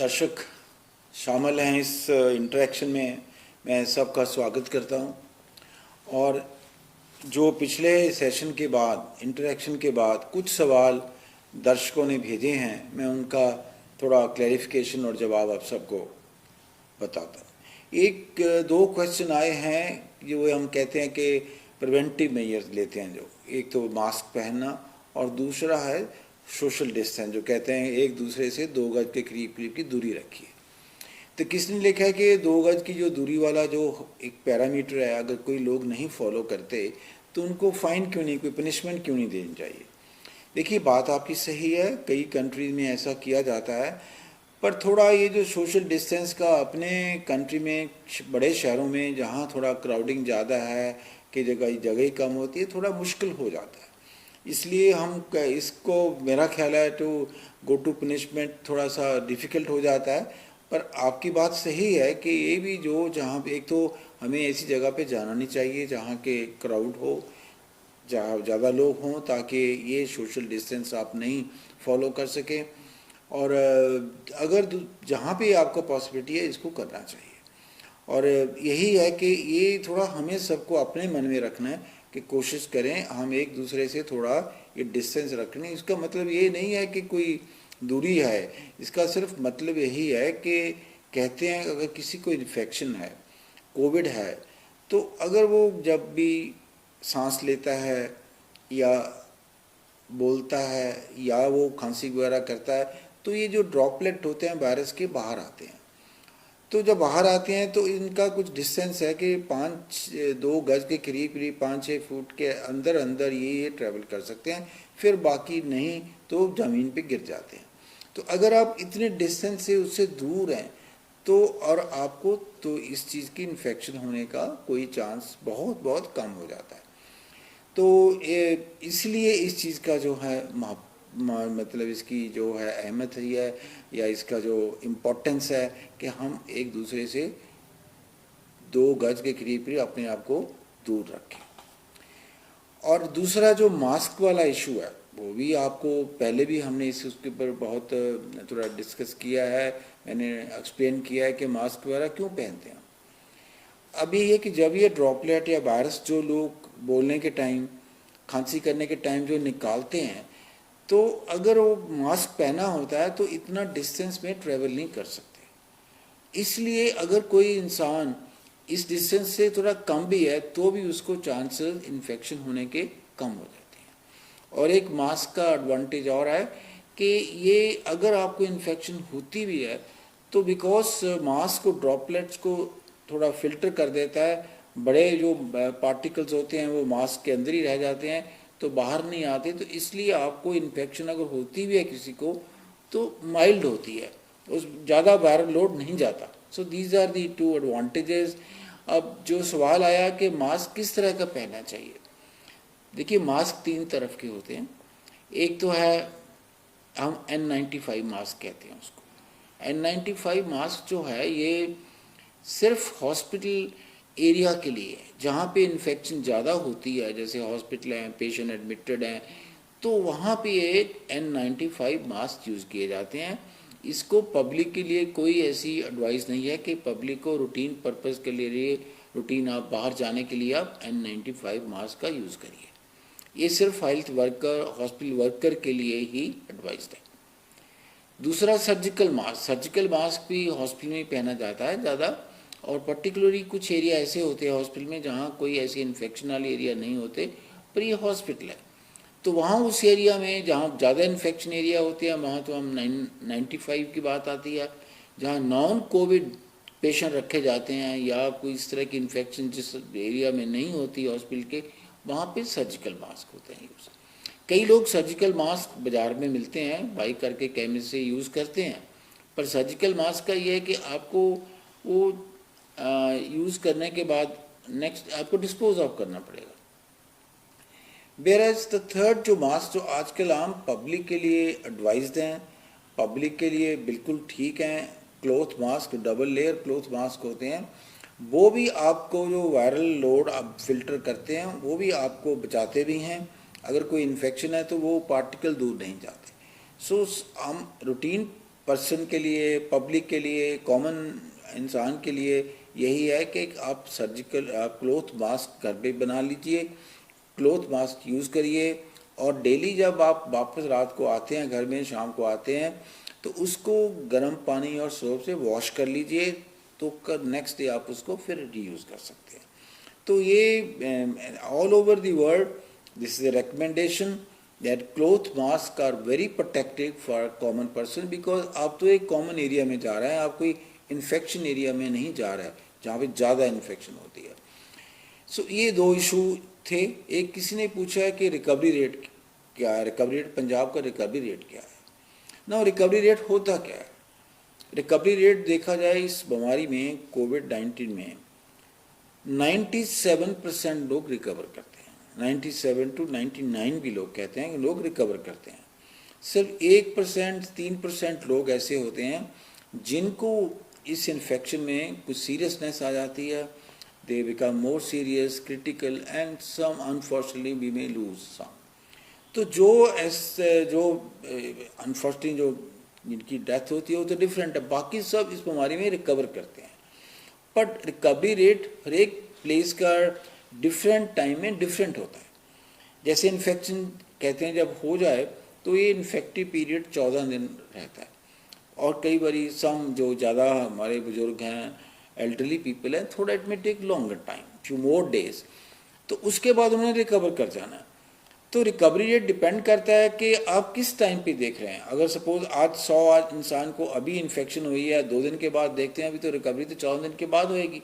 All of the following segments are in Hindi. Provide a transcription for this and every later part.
दर्शक शामिल हैं इस इंटरेक्शन में, मैं सबका स्वागत करता हूं। और जो पिछले सेशन के बाद, इंटरेक्शन के बाद कुछ सवाल दर्शकों ने भेजे हैं, मैं उनका थोड़ा क्लैरिफिकेशन और जवाब आप सबको बताता हूँ। एक दो क्वेश्चन आए हैं जो हम कहते हैं कि प्रिवेंटिव मेजर्स लेते हैं, जो एक तो मास्क पहनना और दूसरा है सोशल डिस्टेंस, जो कहते हैं एक दूसरे से 2 गज के करीब करीब की दूरी रखिए। तो किसने लिखा है कि 2 गज की जो दूरी वाला जो एक पैरामीटर है, अगर कोई लोग नहीं फॉलो करते तो उनको फाइन क्यों नहीं, कोई पनिशमेंट क्यों नहीं देनी चाहिए। देखिए, बात आपकी सही है, कई कंट्रीज में ऐसा किया जाता है, पर थोड़ा ये जो सोशल डिस्टेंस का अपने कंट्री में, बड़े शहरों में जहाँ थोड़ा क्राउडिंग ज़्यादा है कि जगह ही कम होती है, थोड़ा मुश्किल हो जाता है। इसलिए हम इसको, मेरा ख्याल है, टू गो टू पनिशमेंट थोड़ा सा डिफ़िकल्ट हो जाता है। पर आपकी बात सही है कि ये भी जो जहाँ पे, एक तो हमें ऐसी जगह पे जाना नहीं चाहिए जहाँ के क्राउड हो, जहाँ ज़्यादा लोग हों, ताकि ये सोशल डिस्टेंस आप नहीं फॉलो कर सकें। और अगर जहाँ पे आपको पॉसिबिलिटी है, इसको करना चाहिए। और यही है कि ये थोड़ा हमें सबको अपने मन में रखना है कि कोशिश करें हम एक दूसरे से थोड़ा ये डिस्टेंस रखने। इसका मतलब ये नहीं है कि कोई दूरी है, इसका सिर्फ मतलब यही है कि कहते हैं अगर किसी को इन्फेक्शन है, कोविड है, तो अगर वो जब भी सांस लेता है या बोलता है या वो खांसी वगैरह करता है, तो ये जो ड्रॉपलेट होते हैं वायरस के बाहर आते हैं। तो जब बाहर आते हैं तो इनका कुछ डिस्टेंस है कि 2 गज के करीब करीब 5-6 फुट के अंदर अंदर ये ट्रैवल कर सकते हैं, फिर बाकी नहीं तो ज़मीन पे गिर जाते हैं। तो अगर आप इतने डिस्टेंस से उससे दूर हैं तो, और आपको तो इस चीज़ की इन्फेक्शन होने का कोई चांस बहुत बहुत कम हो जाता है। तो इसलिए इस चीज़ का जो है मतलब इसकी जो है अहमियत है या इसका जो इम्पोर्टेंस है कि हम एक दूसरे से 2 गज के करीब करीब अपने आप को दूर रखें। और दूसरा जो मास्क वाला इशू है, वो भी आपको पहले भी हमने उसके ऊपर बहुत थोड़ा डिस्कस किया है, मैंने एक्सप्लेन किया है कि मास्क वगैरह क्यों पहनते हैं। अभी ये कि जब ये ड्रॉपलेट या वायरस जो लोग बोलने के टाइम, खांसी करने के टाइम जो निकालते हैं, तो अगर वो मास्क पहना होता है तो इतना डिस्टेंस में ट्रेवल नहीं कर सकते। इसलिए अगर कोई इंसान इस डिस्टेंस से थोड़ा कम भी है तो भी उसको चांसेस इन्फेक्शन होने के कम हो जाते हैं। और एक मास्क का एडवांटेज और है कि ये अगर आपको इन्फेक्शन होती भी है तो बिकॉज मास्क को, ड्रॉपलेट्स को थोड़ा फिल्टर कर देता है, बड़े जो पार्टिकल्स होते हैं वो मास्क के अंदर ही रह जाते हैं तो बाहर नहीं आते। तो इसलिए आपको इन्फेक्शन अगर होती भी है किसी को तो माइल्ड होती है, उस ज़्यादा वायरल लोड नहीं जाता। So these are the 2 advantages. अब जो सवाल आया कि मास्क किस तरह का पहनना चाहिए, देखिए मास्क 3 तरफ के होते हैं। एक तो है, हम N95 मास्क कहते हैं उसको। N95 मास्क जो है ये सिर्फ हॉस्पिटल एरिया के लिए है, जहाँ पे इन्फेक्शन ज़्यादा होती है, जैसे हॉस्पिटल हैं, पेशेंट एडमिटेड हैं, तो वहाँ पे ये N95 मास्क यूज़ किए जाते हैं। इसको पब्लिक के लिए कोई ऐसी एडवाइस नहीं है कि पब्लिक को रूटीन पर्पज़ के लिए, रूटीन आप बाहर जाने के लिए आप N95 मास्क का यूज़ करिए। ये सिर्फ हेल्थ वर्कर, हॉस्पिटल वर्कर के लिए ही एडवाइस्ड है। दूसरा सर्जिकल मास्क, सर्जिकल मास्क भी हॉस्पिटल में पहना जाता है ज़्यादा, और पर्टिकुलरली कुछ एरिया ऐसे होते हैं हॉस्पिटल में जहाँ कोई ऐसे इन्फेक्शन वाले एरिया नहीं होते, पर ये हॉस्पिटल है तो वहाँ उस एरिया में जहाँ ज़्यादा इन्फेक्शन एरिया होते हैं वहाँ तो हम 95 की बात आती है। जहाँ नॉन कोविड पेशेंट रखे जाते हैं या कोई इस तरह की इन्फेक्शन जिस एरिया में नहीं होती हॉस्पिटल के, वहाँ पे सर्जिकल मास्क होते हैं यूज़। कई लोग सर्जिकल मास्क बाज़ार में मिलते हैं, बाई करके केमिस्ट से यूज़ करते हैं, पर सर्जिकल मास्क का ये है कि आपको वो यूज़ करने के बाद नेक्स्ट आपको डिस्पोज ऑफ करना पड़ेगा। वेयर एज द थर्ड जो मास्क जो आजकल आम पब्लिक के लिए एडवाइज्ड हैं, पब्लिक के लिए बिल्कुल ठीक हैं, cloth mask, double layer cloth mask होते हैं, वो भी आपको जो वायरल लोड आप फिल्टर करते हैं वो भी आपको बचाते भी हैं। अगर कोई इन्फेक्शन है तो वो पार्टिकल दूर नहीं जाते। सो हम रूटीन पर्सन के लिए, पब्लिक के लिए, कॉमन इंसान के लिए यही है कि आप क्लॉथ मास्क घर पे बना लीजिए, क्लॉथ मास्क यूज़ करिए, और डेली जब आप वापस रात को आते हैं घर में, शाम को आते हैं, तो उसको गर्म पानी और सोप से वॉश कर लीजिए, तो नेक्स्ट डे आप उसको फिर रीयूज़ कर सकते हैं। तो ये all over the world this is a recommendation that cloth mask are very protective for common person, because आप तो एक कॉमन एरिया में जा रहे हैं, आप कोई इन्फेक्शन एरिया में नहीं जा रहे हैं जहाँ पे ज़्यादा इन्फेक्शन होती है। सो ये दो इशू थे। एक किसी ने पूछा है कि रिकवरी रेट क्या है, रिकवरी रेट, पंजाब का रिकवरी रेट क्या है ना, रिकवरी रेट होता क्या है। रिकवरी रेट देखा जाए इस बीमारी में, कोविड-19 में 97% लोग रिकवर करते हैं, 97 to 99 भी लोग कहते हैं कि लोग रिकवर करते हैं। सिर्फ 1%, 3% लोग ऐसे होते हैं जिनको इस इन्फेक्शन में कुछ सीरियसनेस आ जाती है, they become more serious, critical, and some unfortunately we may lose some. तो जो अनफॉर्चुनेटली जो जिनकी डेथ होती है वो तो डिफरेंट है, बाकी सब इस बीमारी में रिकवर करते हैं। बट रिकवरी रेट हर एक प्लेस का डिफरेंट टाइम में डिफरेंट होता है। जैसे इन्फेक्शन कहते हैं जब हो जाए तो ये इन्फेक्टिव पीरियड 14 दिन रहता है, और कई बारी सम जो ज़्यादा हमारे बुजुर्ग हैं, एल्डरली पीपल हैं, थोड़ा इट में take longer time, few more days, तो उसके बाद उन्हें रिकवर कर जाना है। तो रिकवरी रेट डिपेंड करता है कि आप किस टाइम पे देख रहे हैं। अगर सपोज आज 100 इंसान को अभी इन्फेक्शन हुई है, 2 दिन के बाद देखते हैं, अभी तो रिकवरी तो 14 दिन के बाद होएगी।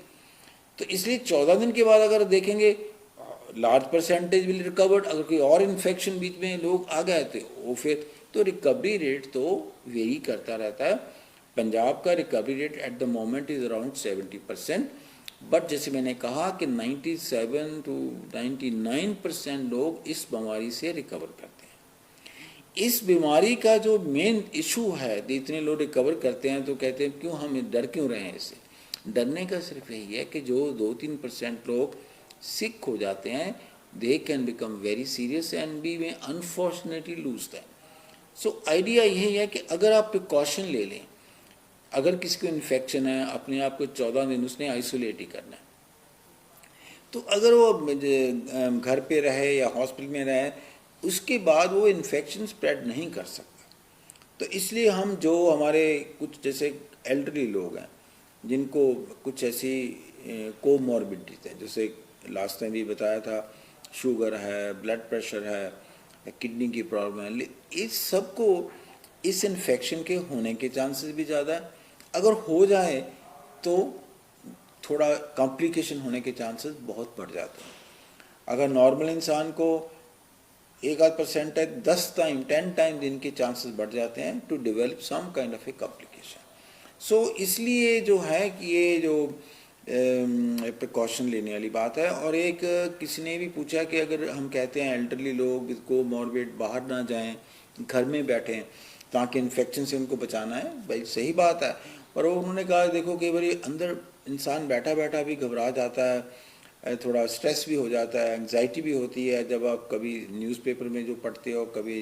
तो इसलिए 14 दिन के बाद अगर देखेंगे लार्ज परसेंटेज विल रिकवर्ड। अगर कोई और इन्फेक्शन बीच में लोग आ गए थे वो फिर तो रिकवरी रेट तो वेरी करता रहता है। पंजाब का recovery rate at the moment is around 70%, but जैसे मैंने कहा कि 97 to 99% लोग इस बीमारी से रिकवर करते हैं। इस बीमारी का जो मेन इशू है, इतने लोग रिकवर करते हैं तो कहते हैं क्यों हम डर क्यों रहे हैं इससे। डरने का सिर्फ यही है कि जो 2-3% लोग सिक हो जाते हैं, they can become very serious and we may unfortunately lose them. So idea यही है कि अगर आप प्रिकॉशन ले लें, अगर किसी को इन्फेक्शन है, अपने आप को 14 दिन उसने आइसोलेट ही करना है, तो अगर वो घर पे रहे या हॉस्पिटल में रहे, उसके बाद वो इन्फेक्शन स्प्रेड नहीं कर सकता। तो इसलिए हम जो हमारे कुछ जैसे एल्डरली लोग हैं जिनको कुछ ऐसी कोमॉर्बिडिटीज हैं, जैसे लास्ट टाइम भी बताया था, शुगर है, ब्लड प्रेशर है, किडनी की प्रॉब्लम है, इस सब को इस इन्फेक्शन के होने के चांसेस भी ज़्यादा है। अगर हो जाए तो थोड़ा कॉम्प्लिकेशन होने के चांसेस बहुत बढ़ जाते हैं। अगर नॉर्मल इंसान को 1-8% है, 10 टाइम दिन के चांसेस बढ़ जाते हैं to develop some kind of a complication. So इसलिए जो है कि ये जो प्रिकॉशन लेने वाली बात है। और एक किसी ने भी पूछा कि अगर हम कहते हैं एल्डरली लोग को मॉर्बिड बाहर ना जाएं, घर में बैठें ताकि इन्फेक्शन से उनको बचाना है, भाई सही बात है। पर वो उन्होंने कहा देखो कि भाई अंदर इंसान बैठा बैठा भी घबरा जाता है, थोड़ा स्ट्रेस भी हो जाता है, एंग्जाइटी भी होती है। जब आप कभी न्यूज़पेपर में जो पढ़ते हो, कभी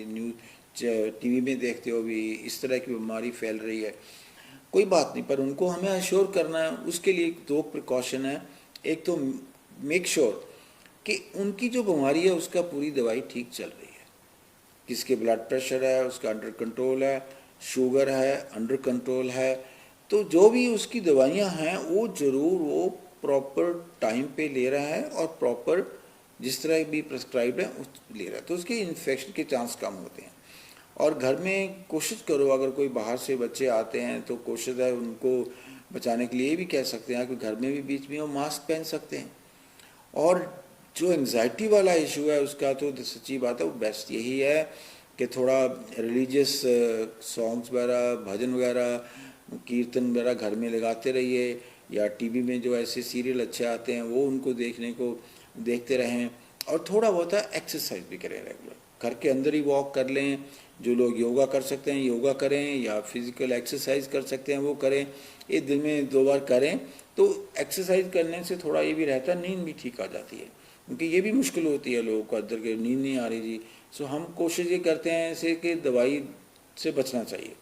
टीवी में देखते हो भी इस तरह की बीमारी फैल रही है, कोई बात नहीं, पर उनको हमें अश्योर करना है। उसके लिए 2 प्रिकॉशन है। एक तो मेक श्योर कि उनकी जो बीमारी है उसका पूरी दवाई ठीक चल रही है, किसके ब्लड प्रेशर है उसका अंडर कंट्रोल है, शुगर है अंडर कंट्रोल है, तो जो भी उसकी दवाइयाँ हैं वो ज़रूर वो प्रॉपर टाइम पे ले रहा है और प्रॉपर जिस तरह भी प्रिस्क्राइब्ड है उस ले रहा है, तो उसके इन्फेक्शन के चांस कम होते हैं। और घर में कोशिश करो, अगर कोई बाहर से बच्चे आते हैं तो कोशिश है उनको बचाने के लिए भी कह सकते हैं कि घर में भी बीच में वो मास्क पहन सकते हैं। और जो एंग्जाइटी वाला इशू है उसका तो सच्ची बात है वो बेस्ट यही है कि थोड़ा रिलीजियस सॉन्ग्स वगैरह, भजन वगैरह, कीर्तन वगैरह घर में लगाते रहिए, या टीवी में जो ऐसे सीरियल अच्छे आते हैं वो उनको देखते रहें, और थोड़ा बहुत एक्सरसाइज भी करें रेगुलर। घर के अंदर ही वॉक कर लें, जो लोग योगा कर सकते हैं योगा करें, या फिजिकल एक्सरसाइज कर सकते हैं वो करें। ये दिन में 2 बार करें तो एक्सरसाइज करने से थोड़ा ये भी रहता है, नींद भी ठीक आ जाती है, क्योंकि ये भी मुश्किल होती है लोगों को अंदर के नींद नहीं आ रही जी। सो हम कोशिश ये करते हैं ऐसे कि दवाई से बचना चाहिए,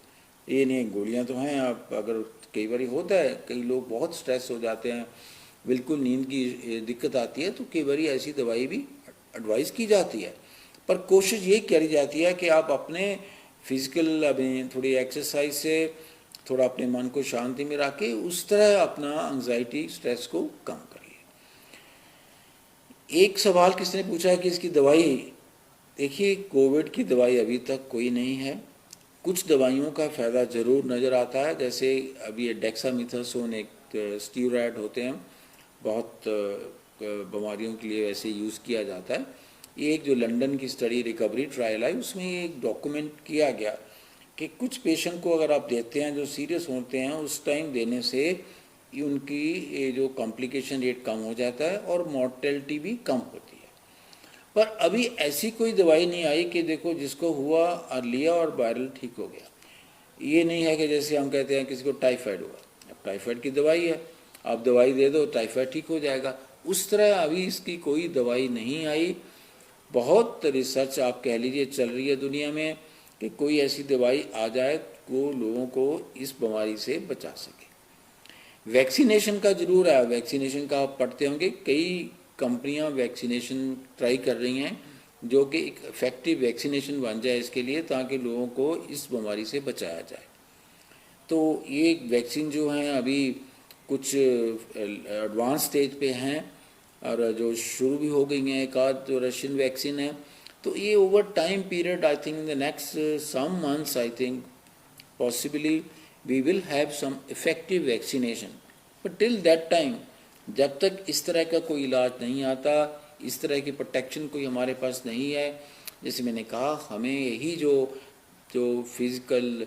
ये नहीं, गोलियां तो हैं। आप अगर कई बार होता है, कई लोग बहुत स्ट्रेस हो जाते हैं, बिल्कुल नींद की दिक्कत आती है, तो कई बार ऐसी दवाई भी एडवाइस की जाती है। पर कोशिश ये करी जाती है कि आप अपने फिजिकल अभी थोड़ी एक्सरसाइज से थोड़ा अपने मन को शांति में रख के उस तरह अपना एंजाइटी स्ट्रेस को कम करिए। एक सवाल किसने पूछा है कि इसकी दवाई, देखिए कोविड की दवाई अभी तक कोई नहीं है। कुछ दवाइयों का फ़ायदा ज़रूर नज़र आता है, जैसे अभी ये डेक्सामेथासोन एक स्टीरॉयड होते हैं, बहुत बीमारियों के लिए वैसे यूज़ किया जाता है। ये एक जो लंदन की स्टडी रिकवरी ट्रायल है, उसमें एक डॉक्यूमेंट किया गया कि कुछ पेशेंट को अगर आप देते हैं जो सीरियस होते हैं, उस टाइम देने से उनकी ये जो कॉम्प्लिकेशन रेट कम हो जाता है और मॉर्टेलिटी भी कम होती है। पर अभी ऐसी कोई दवाई नहीं आई कि देखो जिसको हुआ और लिया और वायरल ठीक हो गया। ये नहीं है कि जैसे हम कहते हैं किसी को टाइफाइड हुआ, अब टाइफाइड की दवाई है, आप दवाई दे दो टाइफाइड ठीक हो जाएगा, उस तरह अभी इसकी कोई दवाई नहीं आई। बहुत रिसर्च आप कह लीजिए चल रही है दुनिया में कि कोई ऐसी दवाई आ जाए वो लोगों को इस बीमारी से बचा सके। वैक्सीनेशन का जरूर है, वैक्सीनेशन का आप पढ़ते होंगे, कई कंपनियां वैक्सीनेशन ट्राई कर रही हैं जो कि एक इफेक्टिव वैक्सीनेशन बन जाए इसके लिए, ताकि लोगों को इस बीमारी से बचाया जाए। तो ये वैक्सीन जो हैं अभी कुछ एडवांस स्टेज पे हैं और जो शुरू भी हो गई हैं, एक आध जो रशियन वैक्सीन है। तो ये over time period I think in the next some months I think possibly we will have some effective vaccination. But till that time, जब तक इस तरह का कोई इलाज नहीं आता, इस तरह की प्रोटेक्शन कोई हमारे पास नहीं है, जैसे मैंने कहा हमें यही जो जो फिज़िकल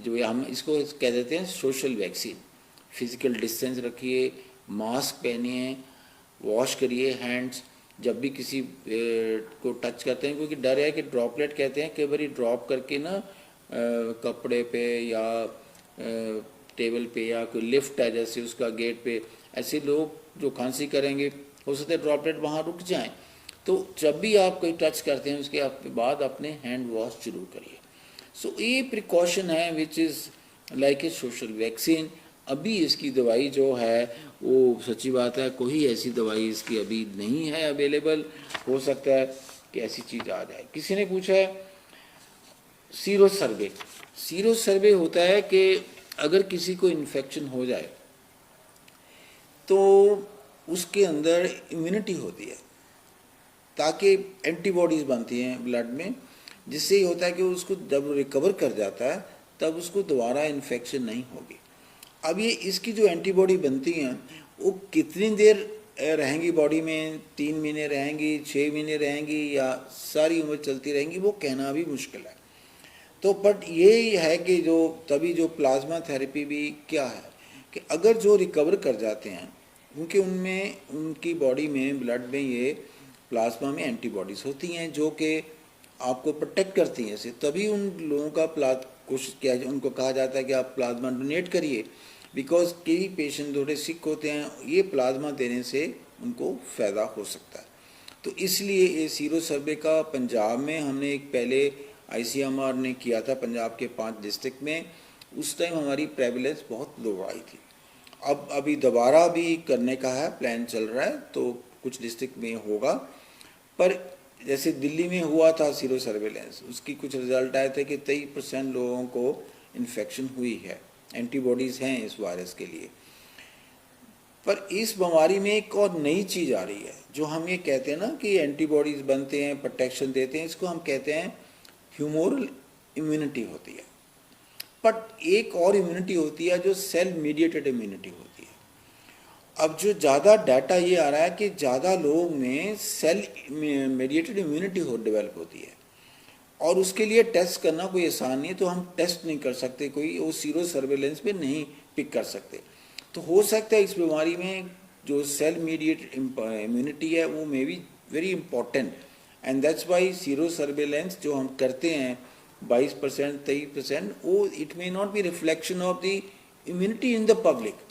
जो हम इसको कह देते हैं सोशल वैक्सीन, फिज़िकल डिस्टेंस रखिए, मास्क पहनिए, वॉश करिए हैंड्स जब भी किसी को टच करते हैं, क्योंकि डर है कि ड्रॉपलेट कहते हैं, कई बार ड्रॉप करके ना कपड़े पे या टेबल पे या कोई लिफ्ट है जैसे उसका गेट पे, ऐसे लोग जो खांसी करेंगे हो सकता है ड्रॉपलेट वहाँ रुक जाएं। तो जब भी आप कोई टच करते हैं उसके बाद अपने हैंड वॉश जरूर करिए। सो ये प्रिकॉशन है which is like a social vaccine. अभी इसकी दवाई जो है वो सच्ची बात है कोई ऐसी दवाई इसकी अभी नहीं है अवेलेबल, हो सकता है कि ऐसी चीज़ आ जाए। किसी ने पूछा है सीरो सर्वे। सीरो सर्वे होता है कि अगर किसी को इन्फेक्शन हो जाए तो उसके अंदर इम्यूनिटी होती है, ताकि एंटीबॉडीज़ बनती हैं ब्लड में, जिससे ये होता है कि उसको जब रिकवर कर जाता है तब उसको दोबारा इन्फेक्शन नहीं होगी। अब ये इसकी जो एंटीबॉडी बनती हैं वो कितनी देर रहेंगी बॉडी में, 3 महीने रहेंगी, 6 महीने रहेंगी या सारी उम्र चलती रहेंगी, वो कहना भी मुश्किल है। तो बट ये है कि जो तभी जो प्लाज्मा थेरेपी भी क्या है कि अगर जो रिकवर कर जाते हैं, क्योंकि उनमें उनकी बॉडी में ब्लड में ये प्लाज्मा में एंटीबॉडीज़ होती हैं जो कि आपको प्रोटेक्ट करती हैं इससे, तभी उन लोगों का कोशिश किया उनको कहा जाता है कि आप प्लाज्मा डोनेट करिए, बिकॉज कई पेशेंट थोड़े सिक होते हैं, ये प्लाज्मा देने से उनको फ़ायदा हो सकता है। तो इसलिए ये सीरो सर्वे का पंजाब में हमने एक पहले ICMR ने किया था पंजाब के 5 डिस्ट्रिक्ट में, उस टाइम हमारी प्रेवलेंस बहुत लो आई थी। अब अभी दोबारा भी करने का है, प्लान चल रहा है, तो कुछ डिस्ट्रिक्ट में होगा। पर जैसे दिल्ली में हुआ था सीरो सर्वेलेंस, उसकी कुछ रिजल्ट आए थे कि 23% लोगों को इन्फेक्शन हुई है, एंटीबॉडीज़ हैं इस वायरस के लिए। पर इस बीमारी में एक और नई चीज़ आ रही है जो हम ये कहते हैं ना कि एंटीबॉडीज़ बनते हैं, प्रोटेक्शन देते हैं, इसको हम कहते हैं ह्यूमोरल इम्यूनिटी होती है। बट एक और इम्यूनिटी होती है जो सेल मीडिएटेड इम्यूनिटी होती है। अब जो ज़्यादा डाटा ये आ रहा है कि ज़्यादा लोगों में सेल मीडिएटेड इम्यूनिटी डेवलप होती है, और उसके लिए टेस्ट करना कोई आसान नहीं है, तो हम टेस्ट नहीं कर सकते, कोई वो सीरो सर्वेलेंस पे नहीं पिक कर सकते। तो हो सकता है इस बीमारी में जो सेल मीडिएटेड इम्यूनिटी है वो may be very important, and that's why sero surveillance जो हम करते हैं 22% 23%, वो it may not be reflection of the immunity in the public.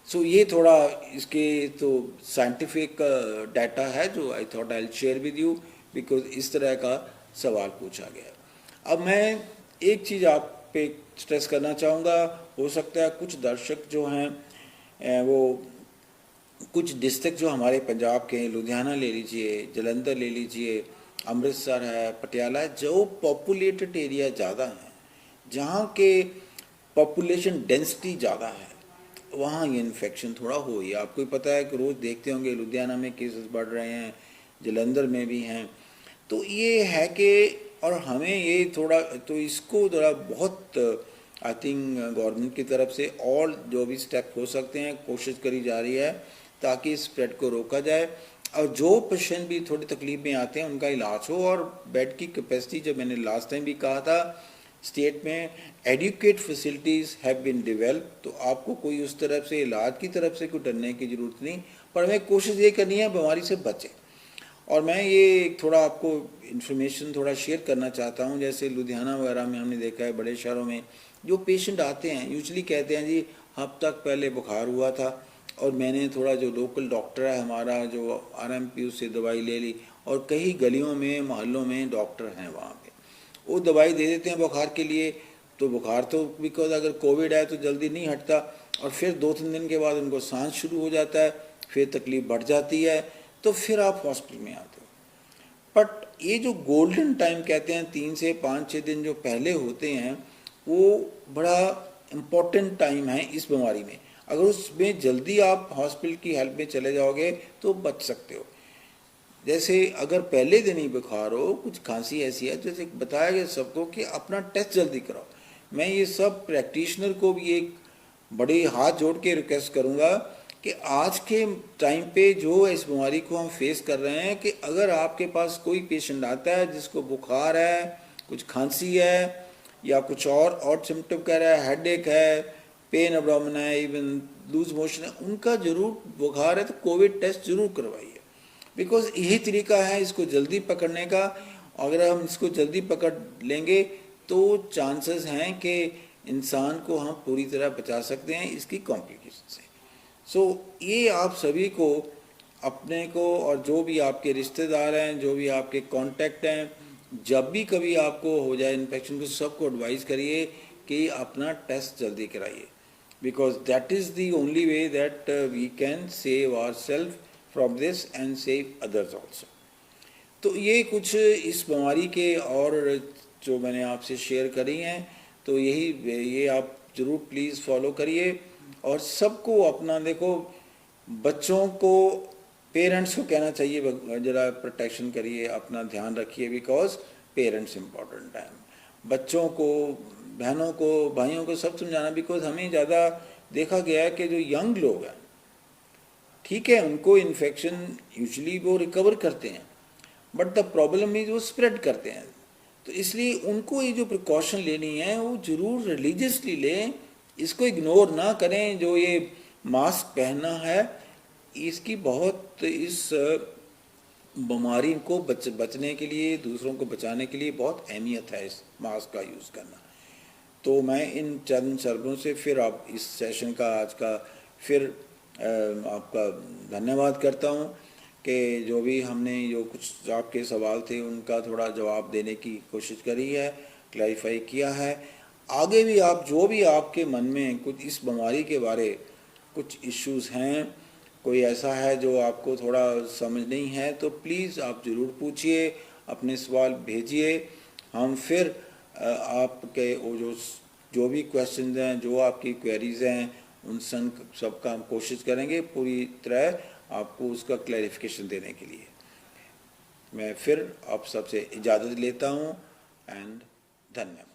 So ये थोड़ा इसके तो साइंटिफिक डाटा है जो I thought I share with you, because इस तरह का सवाल पूछा गया। अब मैं एक चीज़ आप पे स्ट्रेस करना चाहूँगा। हो सकता है कुछ दर्शक जो हैं वो कुछ डिस्ट्रिक्ट जो हमारे पंजाब के हैं, लुधियाना ले लीजिए, जलंधर ले लीजिए, अमृतसर है, पटियाला है, जो पॉपुलेटेड एरिया ज़्यादा हैं, जहाँ के पॉपुलेशन डेंसिटी ज़्यादा है, वहाँ ये इन्फेक्शन थोड़ा हो ही। आपको ही पता है कि रोज़ देखते होंगे लुधियाना में केसेस बढ़ रहे हैं, जलंधर में भी हैं। तो ये है कि और हमें ये थोड़ा तो इसको थोड़ा बहुत आई थिंक गवर्नमेंट की तरफ से और जो भी स्टेप हो सकते हैं कोशिश करी जा रही है ताकि स्प्रेड को रोका जाए, और जो पेशेंट भी थोड़ी तकलीफ में आते हैं उनका इलाज हो। और बेड की कैपेसिटी, जब मैंने लास्ट टाइम भी कहा था, स्टेट में adequate facilities have been develop, तो आपको कोई उस तरफ से इलाज की तरफ से कोई डरने की ज़रूरत नहीं, पर हमें कोशिश ये करनी है बीमारी से बचें। और मैं ये थोड़ा आपको इन्फॉर्मेशन थोड़ा शेयर करना चाहता हूँ। जैसे लुधियाना वगैरह में हमने देखा है, बड़े शहरों में जो पेशेंट आते हैं यूजुअली कहते हैं जी हफ्ता तक पहले बुखार हुआ था और मैंने थोड़ा जो लोकल डॉक्टर है हमारा जो RMP उससे दवाई ले ली, और कई गलियों में मोहल्लों में डॉक्टर हैं वहाँ पे, वो दवाई दे देते हैं बुखार के लिए। तो बुखार तो बिकॉज अगर कोविड है तो जल्दी नहीं हटता, और फिर 2-3 दिन के बाद उनको सांस शुरू हो जाता है, फिर तकलीफ बढ़ जाती है, तो फिर आप हॉस्पिटल में आते हो। बट ये जो गोल्डन टाइम कहते हैं 3 से 5-6 दिन जो पहले होते हैं, वो बड़ा इम्पोर्टेंट टाइम है इस बीमारी में। अगर उसमें जल्दी आप हॉस्पिटल की हेल्प में चले जाओगे तो बच सकते हो। जैसे अगर पहले दिन ही बुखार हो, कुछ खांसी ऐसी है, जैसे बताया गया सबको कि अपना टेस्ट जल्दी कराओ। मैं ये सब प्रैक्टिशनर को भी एक बड़े हाथ जोड़ के रिक्वेस्ट करूँगा कि आज के टाइम पे जो इस बीमारी को हम फेस कर रहे हैं, कि अगर आपके पास कोई पेशेंट आता है जिसको बुखार है, कुछ खांसी है या कुछ और सिम्टम कह रहा है, हेडेक है, पेन एब्डोमेन है, इवन लूज मोशन है, उनका जरूर बुखार है तो कोविड टेस्ट जरूर करवाइए, बिकॉज यही तरीका है इसको जल्दी पकड़ने का। अगर हम इसको जल्दी पकड़ लेंगे तो चांसेस हैं कि इंसान को हम पूरी तरह बचा सकते हैं इसकी कॉम्प्लिकेशन से। सो ये आप सभी को, अपने को, और जो भी आपके रिश्तेदार हैं, जो भी आपके कांटेक्ट हैं, जब भी कभी आपको हो जाए इन्फेक्शन, को सबको एडवाइस करिए कि अपना टेस्ट जल्दी कराइए, because that is the only way that we can save our self from this and save others also. तो ये कुछ इस बीमारी के और जो मैंने आपसे शेयर करी हैं, तो ये आप ज़रूर प्लीज़ फॉलो करिए। और सबको अपना देखो, बच्चों को, पेरेंट्स को कहना चाहिए ज़रा प्रोटेक्शन करिए, अपना ध्यान रखिए, बिकॉज पेरेंट्स इम्पॉर्टेंट हैं। बच्चों को, बहनों को, भाइयों को सब समझाना, बिकॉज हमें ज़्यादा देखा गया है कि जो यंग लोग हैं, ठीक है, उनको इन्फेक्शन यूजुअली वो रिकवर करते हैं, बट द प्रॉब्लम इज वो स्प्रेड करते हैं। तो इसलिए उनको ये जो प्रिकॉशन लेनी है वो ज़रूर रिलीजियसली लें, इसको इग्नोर ना करें। जो ये मास्क पहनना है, इसकी बहुत इस बीमारी को बचने के लिए, दूसरों को बचाने के लिए बहुत अहमियत है इस मास्क का यूज़ करना। तो मैं इन चंद शब्दों से फिर आप इस सेशन का आज का फिर आपका धन्यवाद करता हूँ कि जो भी हमने जो कुछ आपके सवाल थे उनका थोड़ा जवाब देने की कोशिश करी है, क्लैरिफाई किया है। आगे भी आप जो भी आपके मन में कुछ इस बीमारी के बारे कुछ इश्यूज़ हैं, कोई ऐसा है जो आपको थोड़ा समझ नहीं है, तो प्लीज़ आप ज़रूर पूछिए, अपने सवाल भेजिए। हम फिर आपके वो जो भी क्वेश्चन हैं, जो आपकी क्वेरीज़ हैं, उन सबका हम कोशिश करेंगे पूरी तरह आपको उसका क्लैरिफिकेशन देने के लिए। मैं फिर आप सबसे इजाज़त लेता हूँ एंड धन्यवाद।